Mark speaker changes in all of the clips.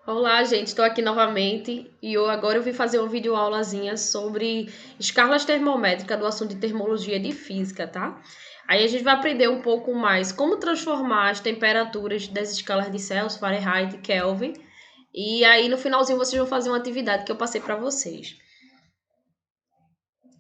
Speaker 1: Olá, gente, estou aqui novamente e agora eu vim fazer uma videoaulazinha sobre escalas termométricas do assunto de termologia de física, tá? Aí a gente vai aprender um pouco mais como transformar as temperaturas das escalas de Celsius, Fahrenheit e Kelvin. E aí no finalzinho vocês vão fazer uma atividade que eu passei para vocês.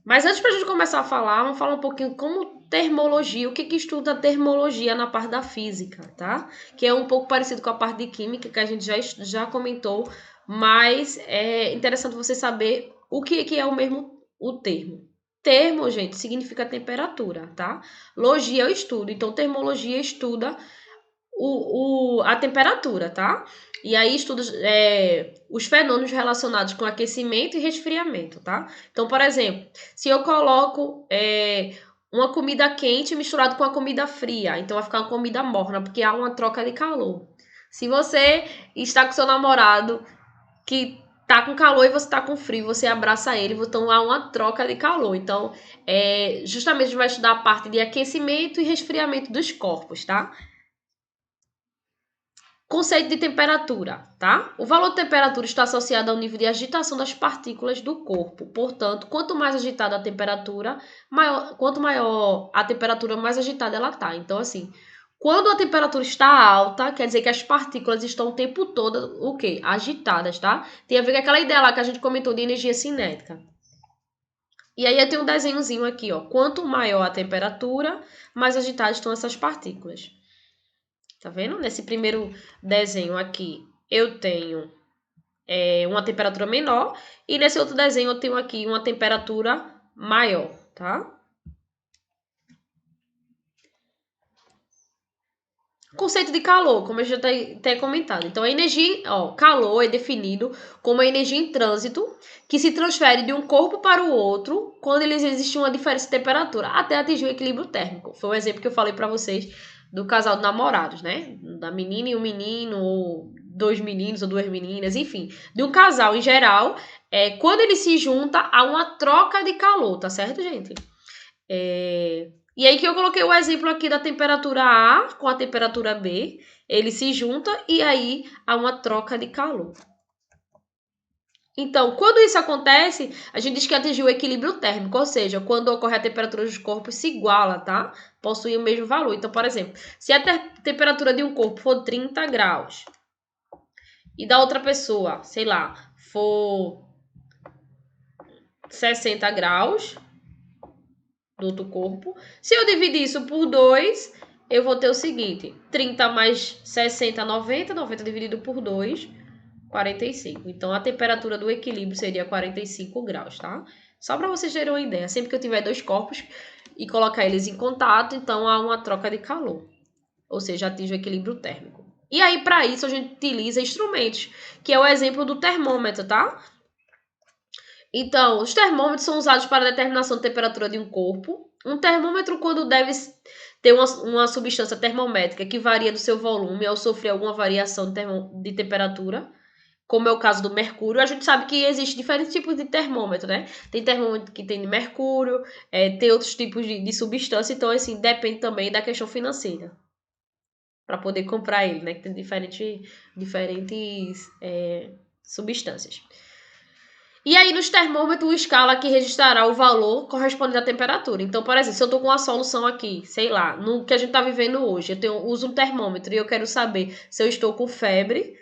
Speaker 1: Mas antes pra gente começar a falar, vamos falar um pouquinho como termologia, o que estuda a termologia na parte da física, tá? Que é um pouco parecido com a parte de química que a gente já comentou, mas é interessante você saber o que é o mesmo o termo. Termo, gente, significa temperatura, tá? Logia é o estudo, então termologia estuda a temperatura, tá? E aí estuda os fenômenos relacionados com aquecimento e resfriamento, tá? Então, por exemplo, se eu coloco uma comida quente misturada com a comida fria, então vai ficar uma comida morna, porque há uma troca de calor. Se você está com seu namorado que tá com calor e você tá com frio, você abraça ele, então há uma troca de calor. Então, justamente a gente vai estudar a parte de aquecimento e resfriamento dos corpos, tá? Conceito de temperatura, tá? O valor de temperatura está associado ao nível de agitação das partículas do corpo. Portanto, quanto mais agitada a temperatura, quanto maior a temperatura, mais agitada ela está. Então, assim, quando a temperatura está alta, quer dizer que as partículas estão o tempo todo, o quê? Agitadas, tá? Tem a ver com aquela ideia lá que a gente comentou de energia cinética. E aí eu tenho um desenhozinho aqui, ó. Quanto maior a temperatura, mais agitadas estão essas partículas. Tá vendo? Nesse primeiro desenho aqui, eu tenho uma temperatura menor. E nesse outro desenho, eu tenho aqui uma temperatura maior, tá? Conceito de calor, como eu já tenho comentado. Então, a energia, calor é definido como a energia em trânsito que se transfere de um corpo para o outro quando existe uma diferença de temperatura até atingir o equilíbrio térmico. Foi o exemplo que eu falei para vocês do casal de namorados, né? Da menina e um menino, ou dois meninos ou duas meninas, enfim. De um casal em geral, quando ele se junta, há uma troca de calor, tá certo, gente? E aí que eu coloquei o exemplo aqui da temperatura A com a temperatura B. Ele se junta e aí há uma troca de calor. Então, quando isso acontece, a gente diz que atingiu o equilíbrio térmico, ou seja, quando ocorre a temperatura dos corpos se iguala, tá? Possuem o mesmo valor. Então, por exemplo, se a temperatura de um corpo for 30 graus e da outra pessoa, sei lá, for 60 graus, do outro corpo. Se eu dividir isso por 2, eu vou ter o seguinte: 30 mais 60, 90. 90 dividido por 2, 45. Então, a temperatura do equilíbrio seria 45 graus, tá? Só para vocês terem uma ideia. Sempre que eu tiver dois corpos e colocar eles em contato, então há uma troca de calor. Ou seja, atinge o equilíbrio térmico. E aí, para isso, a gente utiliza instrumentos, que é o exemplo do termômetro, tá? Então, os termômetros são usados para a determinação de temperatura de um corpo. Um termômetro, quando deve ter uma substância termométrica que varia do seu volume ao sofrer alguma variação de temperatura, como é o caso do mercúrio, a gente sabe que existe diferentes tipos de termômetro, né? Tem termômetro que tem de mercúrio, tem outros tipos de substância, então, assim, depende também da questão financeira para poder comprar ele, né? Que tem diferentes substâncias. E aí, nos termômetros, escala que registrará o valor correspondente à temperatura. Então, por exemplo, se eu estou com uma solução aqui, sei lá, no que a gente está vivendo hoje, uso um termômetro e eu quero saber se eu estou com febre,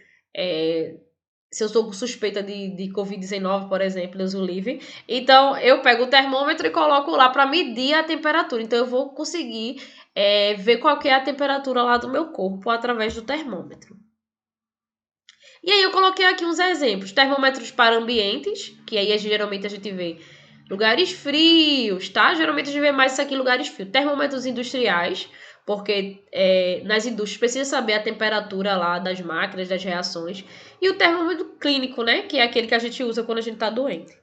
Speaker 1: se eu estou com suspeita de Covid-19, por exemplo, Deus o livre. Então, eu pego o termômetro e coloco lá para medir a temperatura. Então, eu vou conseguir ver qual que é a temperatura lá do meu corpo através do termômetro. E aí eu coloquei aqui uns exemplos. Termômetros para ambientes, que aí geralmente a gente vê lugares frios, tá? Geralmente a gente vê mais isso aqui em lugares frios. Termômetros industriais, porque nas indústrias precisa saber a temperatura lá das máquinas, das reações. E o termômetro clínico, né? Que é aquele que a gente usa quando a gente tá doente.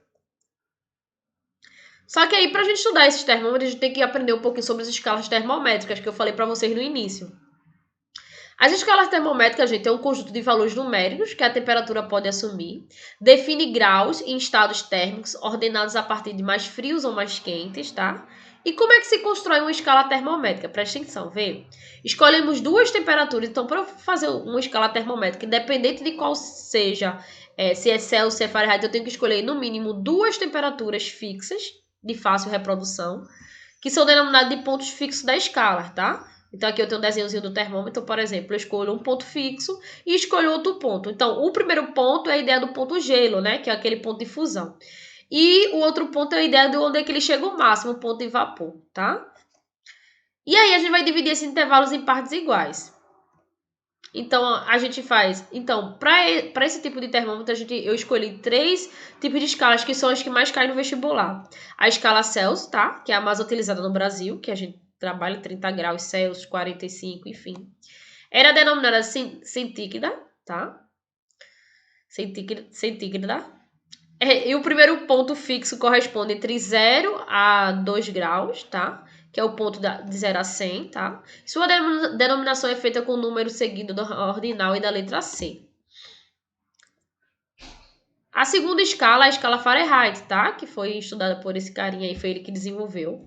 Speaker 1: Só que aí, pra gente estudar esses termômetros, a gente tem que aprender um pouquinho sobre as escalas termométricas que eu falei pra vocês no início. As escalas termométricas, gente, é um conjunto de valores numéricos que a temperatura pode assumir, define graus em estados térmicos ordenados a partir de mais frios ou mais quentes, tá? E como é que se constrói uma escala termométrica? Presta atenção, vê. Escolhemos duas temperaturas. Então, para eu fazer uma escala termométrica, independente de qual seja, se é Celsius, se é Fahrenheit, eu tenho que escolher no mínimo duas temperaturas fixas, de fácil reprodução, que são denominadas de pontos fixos da escala, tá? Então, aqui eu tenho um desenhozinho do termômetro, por exemplo, eu escolho um ponto fixo e escolho outro ponto. Então, o primeiro ponto é a ideia do ponto gelo, né? Que é aquele ponto de fusão. E o outro ponto é a ideia de onde é que ele chega o máximo, o ponto de vapor, tá? E aí, a gente vai dividir esses intervalos em partes iguais. Então, a gente faz... Então, para esse tipo de termômetro, eu escolhi 3 tipos de escalas, que são as que mais caem no vestibular. A escala Celsius, tá? Que é a mais utilizada no Brasil, que a gente trabalha 30 graus Celsius, 45, enfim. Era denominada centígrada, tá? Centígrada. E o primeiro ponto fixo corresponde entre 0 a 2 graus, tá? Que é o ponto de 0 a 100, tá? Sua denominação é feita com o número seguido do ordinal e da letra C. A segunda escala é a escala Fahrenheit, tá? Que foi estudada por esse carinha aí, foi ele que desenvolveu,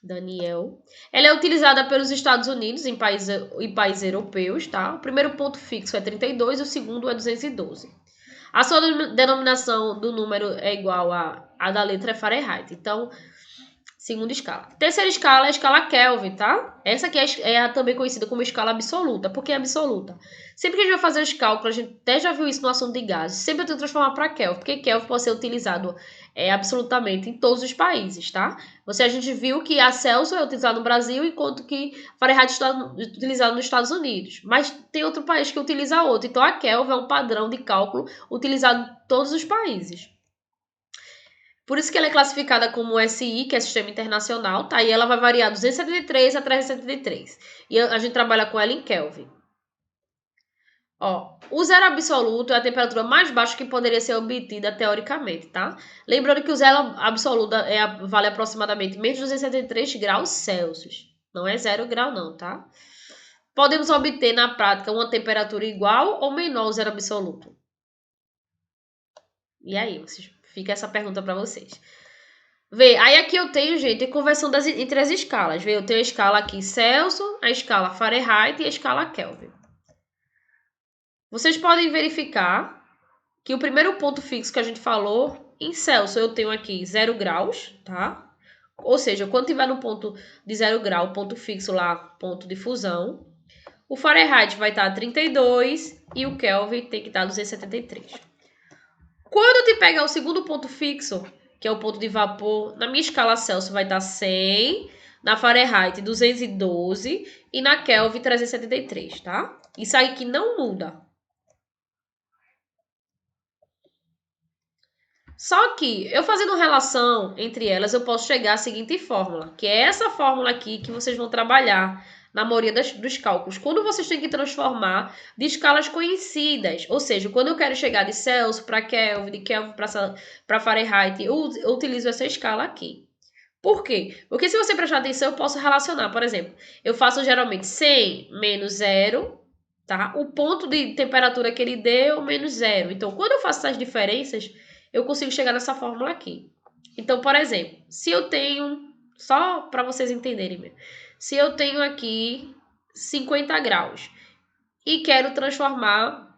Speaker 1: Daniel. Ela é utilizada pelos Estados Unidos em países europeus, tá? O primeiro ponto fixo é 32 e o segundo é 212. A sua denominação do número é igual a da letra Fahrenheit. Então, segunda escala. Terceira escala é a escala Kelvin, tá? Essa aqui é também conhecida como escala absoluta. Por que absoluta? Sempre que a gente vai fazer os cálculos, a gente até já viu isso no assunto de gases, sempre eu tenho que transformar para Kelvin, porque Kelvin pode ser utilizado absolutamente em todos os países, tá? A gente viu que a Celsius é utilizada no Brasil, enquanto que Fahrenheit está utilizado nos Estados Unidos. Mas tem outro país que utiliza outro. Então, a Kelvin é um padrão de cálculo utilizado em todos os países. Por isso que ela é classificada como SI, que é Sistema Internacional, tá? E ela vai variar 273 a 373. E a gente trabalha com ela em Kelvin. Ó, o zero absoluto é a temperatura mais baixa que poderia ser obtida teoricamente, tá? Lembrando que o zero absoluto vale aproximadamente menos 273 graus Celsius. Não é 0 grau não, tá? Podemos obter na prática uma temperatura igual ou menor ao zero absoluto? E aí, fica essa pergunta para vocês. Vê, aí aqui eu tenho, gente, a conversão entre as escalas. Vê, eu tenho a escala aqui Celsius, a escala Fahrenheit e a escala Kelvin. Vocês podem verificar que o primeiro ponto fixo que a gente falou, em Celsius eu tenho aqui 0 graus, tá? Ou seja, quando tiver no ponto de 0 grau, ponto fixo lá, ponto de fusão, o Fahrenheit vai estar 32 e o Kelvin tem que estar 273. Quando eu te pegar o segundo ponto fixo, que é o ponto de vapor, na minha escala Celsius vai estar 100, na Fahrenheit 212 e na Kelvin 373, tá? Isso aí que não muda. Só que, eu fazendo relação entre elas, eu posso chegar à seguinte fórmula, que é essa fórmula aqui que vocês vão trabalhar na maioria dos cálculos. Quando vocês têm que transformar de escalas conhecidas, ou seja, quando eu quero chegar de Celsius para Kelvin, de Kelvin para Fahrenheit, eu utilizo essa escala aqui. Por quê? Porque se você prestar atenção, eu posso relacionar. Por exemplo, eu faço geralmente 100 menos 0, tá? O ponto de temperatura que ele deu menos 0. Então, quando eu faço essas diferenças, eu consigo chegar nessa fórmula aqui. Então, por exemplo, se eu tenho, só para vocês entenderem mesmo, se eu tenho aqui 50 graus e quero transformar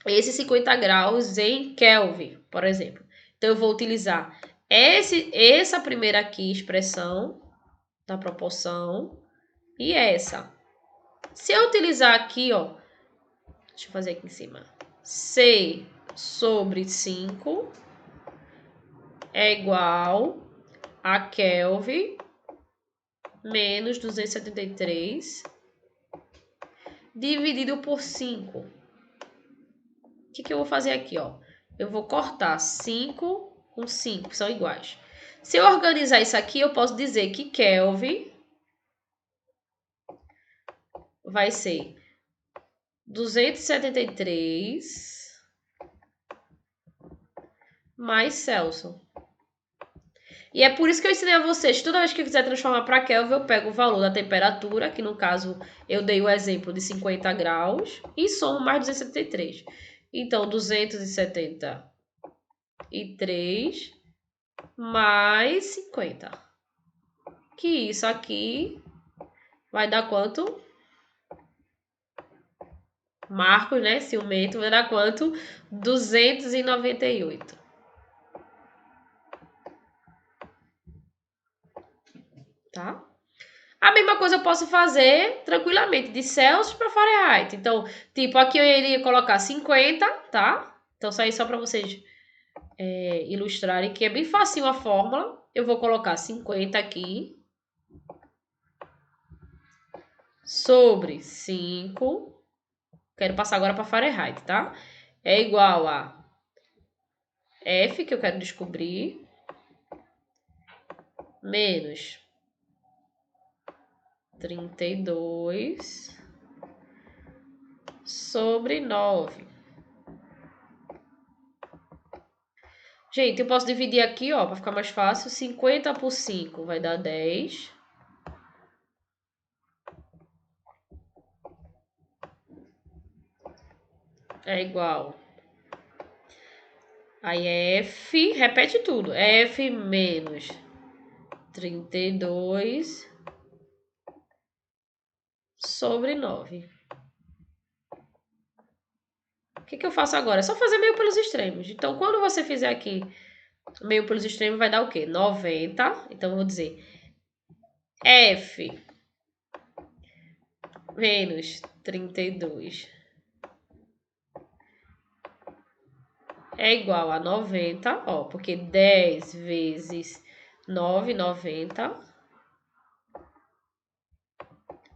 Speaker 1: esses 50 graus em Kelvin, por exemplo. Então, eu vou utilizar essa primeira aqui, expressão da proporção, e essa. Se eu utilizar aqui, ó, deixa eu fazer aqui em cima, C sobre 5 é igual a Kelvin menos 273 dividido por 5. O que eu vou fazer aqui, ó? Eu vou cortar 5 com 5, são iguais. Se eu organizar isso aqui, eu posso dizer que Kelvin vai ser 273 mais Celsius. E é por isso que eu ensinei a vocês, toda vez que eu quiser transformar para Kelvin, eu pego o valor da temperatura, que no caso eu dei o exemplo de 50 graus, e somo mais 273. Então, 273 mais 50. que isso aqui vai dar quanto? Marcos, né? Ciumento vai dar quanto? 298. Tá? A mesma coisa eu posso fazer tranquilamente, de Celsius para Fahrenheit. Então, tipo, aqui eu iria colocar 50, tá? Então, isso aí só para vocês ilustrarem que é bem facinho a fórmula. Eu vou colocar 50 aqui sobre 5. Quero passar agora para Fahrenheit, tá? É igual a F, que eu quero descobrir, menos 32 sobre 9. Gente, eu posso dividir aqui, ó, para ficar mais fácil. 50 por 5 vai dar 10. É igual. Aí é F, repete tudo. F menos 32 sobre 9. O que eu faço agora? É só fazer meio pelos extremos. Então, quando você fizer aqui meio pelos extremos, vai dar o quê? 90. Então, eu vou dizer F menos 32 é igual a 90, ó, porque 10 vezes 9, 90.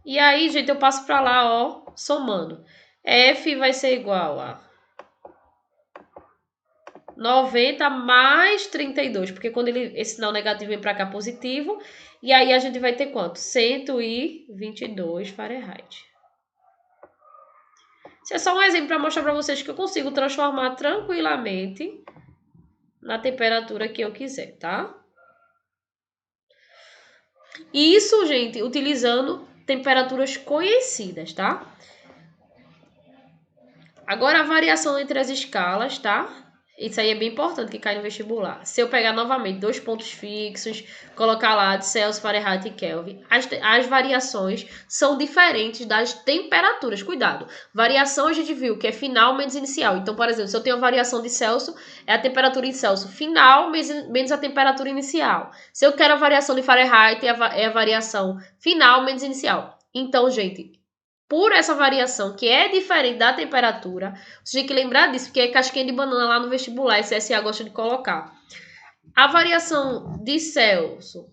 Speaker 1: E aí, gente, eu passo para lá, ó, somando. F vai ser igual a 90 mais 32, porque quando esse sinal negativo vem para cá positivo, e aí a gente vai ter quanto? 122 Fahrenheit. Isso é só um exemplo para mostrar para vocês que eu consigo transformar tranquilamente na temperatura que eu quiser, tá? Isso, gente, utilizando temperaturas conhecidas, tá? Agora a variação entre as escalas, tá? Isso aí é bem importante que cai no vestibular. Se eu pegar novamente dois pontos fixos, colocar lá de Celsius, Fahrenheit e Kelvin, as variações são diferentes das temperaturas. Cuidado. Variação a gente viu que é final menos inicial. Então, por exemplo, se eu tenho a variação de Celsius, é a temperatura em Celsius final menos a temperatura inicial. Se eu quero a variação de Fahrenheit, é a variação final menos inicial. Então, gente, por essa variação que é diferente da temperatura, você tem que lembrar disso, porque é casquinha de banana lá no vestibular, esse CSA gosta de colocar. A variação de Celsius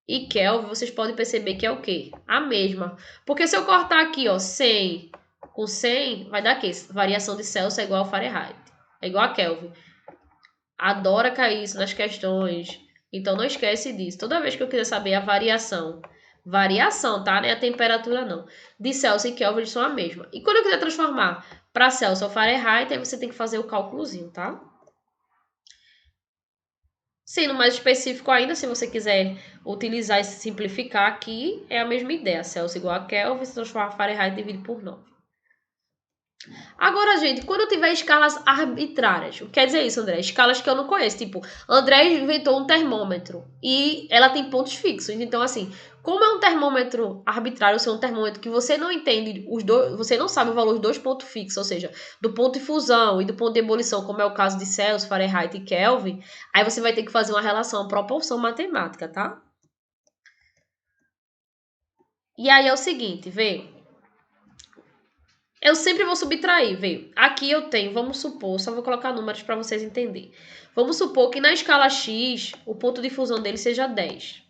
Speaker 1: e Kelvin, vocês podem perceber que é o quê? A mesma. Porque se eu cortar aqui, ó, 100 com 100, vai dar o quê? Variação de Celsius é igual a Fahrenheit. É igual a Kelvin. Adora cair isso nas questões. Então não esquece disso. Toda vez que eu quiser saber a variação, tá? Não é a temperatura, não. De Celsius e Kelvin são a mesma. E quando eu quiser transformar para Celsius ou Fahrenheit, aí você tem que fazer o cálculozinho, tá? Sendo mais específico ainda, se você quiser utilizar e simplificar aqui, é a mesma ideia. Celsius igual a Kelvin, se transformar Fahrenheit dividido por 9. Agora, gente, quando eu tiver escalas arbitrárias, o que quer dizer isso, André? Escalas que eu não conheço. Tipo, André inventou um termômetro e ela tem pontos fixos. Então, assim, como é um termômetro arbitrário, ou seja, um termômetro que você não entende os dois, você não sabe o valor dos dois pontos fixos, ou seja, do ponto de fusão e do ponto de ebulição, como é o caso de Celsius, Fahrenheit e Kelvin, aí você vai ter que fazer uma relação, uma proporção matemática, tá? E aí é o seguinte, vê. Eu sempre vou subtrair, veio. Aqui eu tenho, vamos supor, só vou colocar números para vocês entenderem. Vamos supor que na escala X, o ponto de fusão dele seja 10.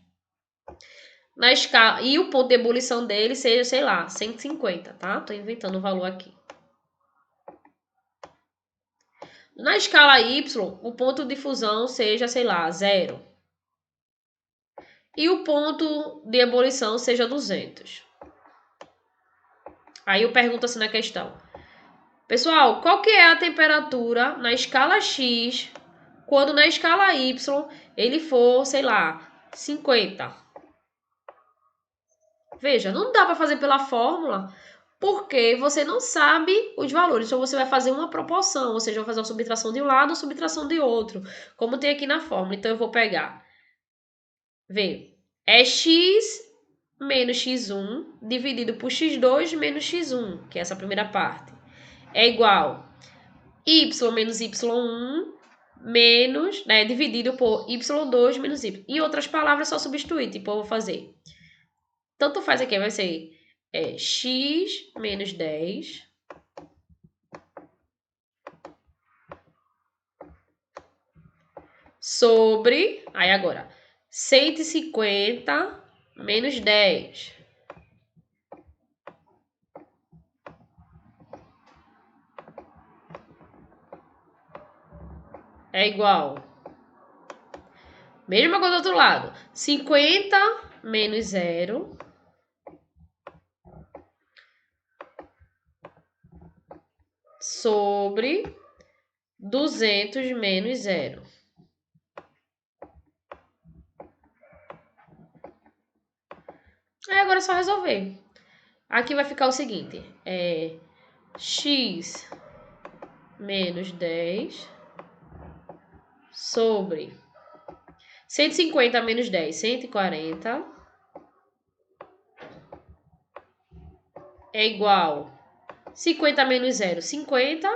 Speaker 1: Na escala, e o ponto de ebulição dele seja, sei lá, 150, tá? Tô inventando o valor aqui. Na escala Y, o ponto de fusão seja, sei lá, 0. E o ponto de ebulição seja 200. Aí eu pergunto assim na questão. Pessoal, qual que é a temperatura na escala X quando na escala Y ele for, sei lá, 50? Veja, não dá para fazer pela fórmula porque você não sabe os valores. Então você vai fazer uma proporção, ou seja, vai fazer uma subtração de um lado, uma subtração de outro, como tem aqui na fórmula. Então eu vou pegar, vê, é x menos x1 dividido por x2 menos x1, que é essa primeira parte. É igual y menos y1 menos, né, dividido por y2 menos y. Em outras palavras, só substituir. Tipo, eu vou fazer. Tanto faz aqui, vai ser x menos 10 sobre, aí agora, 150 menos 10. É igual. Mesma coisa do outro lado. 50 menos 0 sobre 200 menos 0. Aí agora é só resolver. Aqui vai ficar o seguinte. X menos 10 sobre 150 menos 10, 140. É igual 50 menos 0, 50.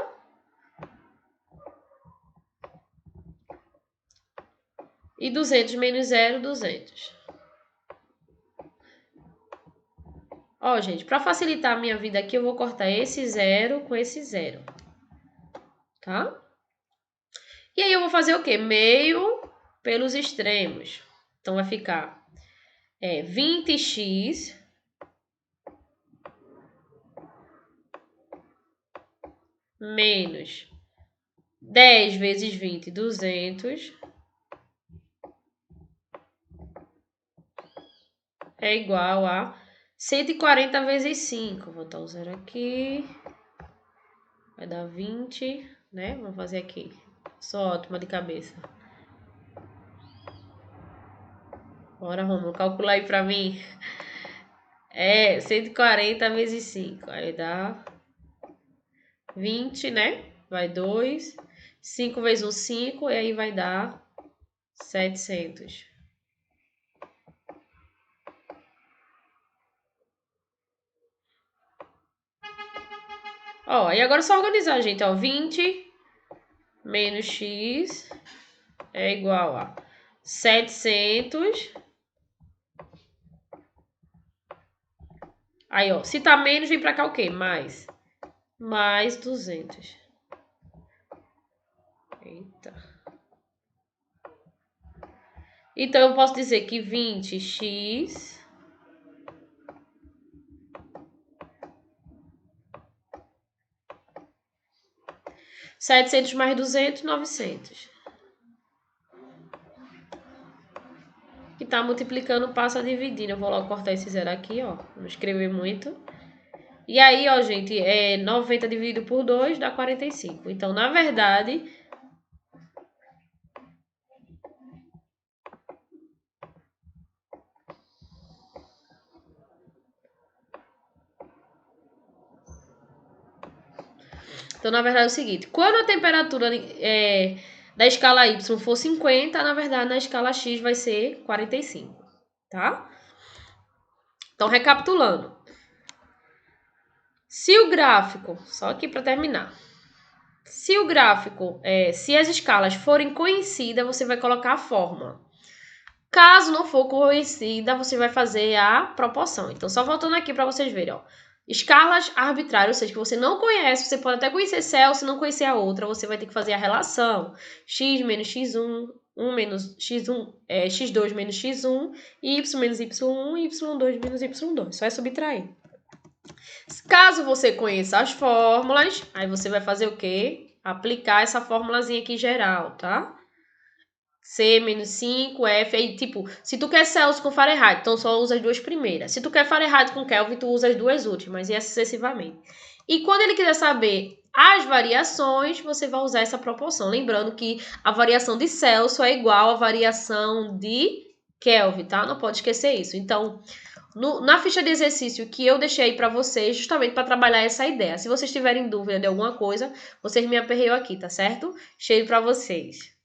Speaker 1: E 200 menos 0, 200. Ó, gente, para facilitar a minha vida aqui, eu vou cortar esse 0 com esse 0. Tá? E aí eu vou fazer o quê? Meio pelos extremos. Então vai ficar 20x menos 10 vezes 20, 200. É igual a 140 vezes 5. Vou botar o 0 aqui. Vai dar 20, né? Vamos fazer aqui. Sou ótima de cabeça. Bora, Romulo, calcula aí pra mim. 140 vezes 5. Aí dá 20, né? Vai 2. 5 vezes 1, 5. E aí vai dar 700. Ó, e agora é só organizar, gente. Ó, 20 menos x é igual a 700. Aí, ó, se tá menos, vem pra cá o quê? Mais 200. Eita. Então, eu posso dizer que 20x (700 mais 200, 900). Que tá multiplicando, passa dividindo. Eu vou logo cortar esse zero aqui, ó. Não escrever muito. E aí, ó, gente, 90 dividido por 2 dá 45. Então, na verdade... Então, na verdade, é o seguinte. Quando a temperatura da escala Y for 50, na verdade, na escala X vai ser 45. Tá? Então, recapitulando. Se o gráfico... Só aqui para terminar. Se o gráfico... se as escalas forem conhecidas, você vai colocar a fórmula. Caso não for conhecida, você vai fazer a proporção. Então, só voltando aqui para vocês verem, ó. Escalas arbitrárias, ou seja, que você não conhece, você pode até conhecer Celsius, se não conhecer a outra, você vai ter que fazer a relação. X menos x1, 1 menos x1, x2 menos x1, y menos y1, y2 menos y2. Só é subtrair. Caso você conheça as fórmulas, aí você vai fazer o quê? Aplicar essa formulazinha aqui geral, tá? C menos 5, F, aí tipo, se tu quer Celsius com Fahrenheit, então só usa as duas primeiras. Se tu quer Fahrenheit com Kelvin, tu usa as duas últimas, e assim sucessivamente. E quando ele quiser saber as variações, você vai usar essa proporção. Lembrando que a variação de Celsius é igual à variação de Kelvin, tá? Não pode esquecer isso. Então, na ficha de exercício que eu deixei para vocês, justamente para trabalhar essa ideia. Se vocês tiverem dúvida de alguma coisa, vocês me aperreiam aqui, tá certo? Cheio para vocês.